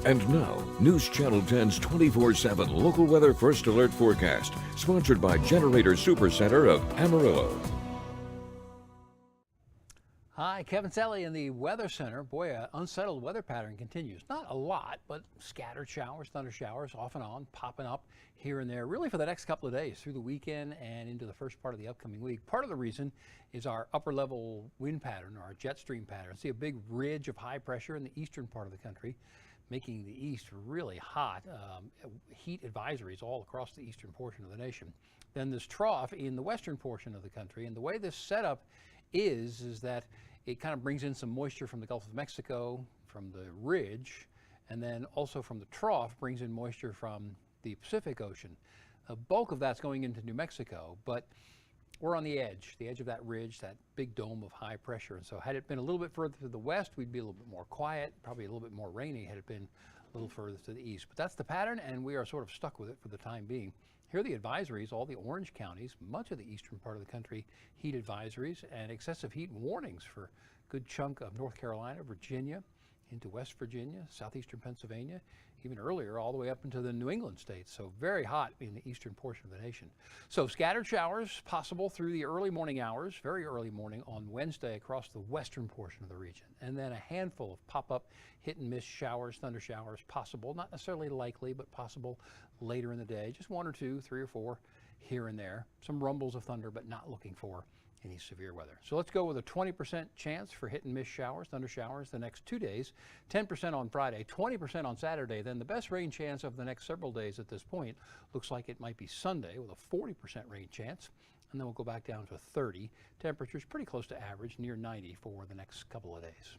And now, News Channel 10's 24/7 local weather first alert forecast, sponsored by Generator Supercenter of Amarillo. Hi, Kevin Sally in the Weather Center. Boy, an unsettled weather pattern continues. Not a lot, but scattered showers, thunder showers off and on, popping up here and there, really for the next couple of days through the weekend and into the first part of the upcoming week. Part of the reason is our upper level wind pattern, or our jet stream pattern. See a big ridge of high pressure in the eastern part of the country, making the east really hot. Heat advisories all across the eastern portion of the nation. Then this trough in the western portion of the country, and the way this setup is that it kind of brings in some moisture from the Gulf of Mexico, from the ridge, and then also from the trough brings in moisture from the Pacific Ocean. The bulk of that's going into New Mexico, but we're on the edge of that ridge, that big dome of high pressure. And so had it been a little bit further to the west, we'd be a little bit more quiet, probably a little bit more rainy had it been a little further to the east. But that's the pattern, and we are sort of stuck with it for the time being. Here are the advisories, all the orange counties, much of the eastern part of the country, heat advisories and excessive heat warnings for a good chunk of North Carolina, Virginia, into West Virginia, southeastern Pennsylvania, even earlier all the way up into the New England states. So very hot in the eastern portion of the nation. So scattered showers possible through the early morning hours, very early morning on Wednesday across the western portion of the region. And then a handful of pop-up hit and miss showers, thunder showers possible, not necessarily likely, but possible later in the day. Just one or two, three or four here and there. Some rumbles of thunder, but not looking for any severe weather. So let's go with a 20% chance for hit and miss showers, thunder showers the next 2 days, 10% on Friday, 20% on Saturday. Then the best rain chance of the next several days at this point looks like it might be Sunday with a 40% rain chance. And then we'll go back down to 30. Temperatures pretty close to average, near 90 for the next couple of days.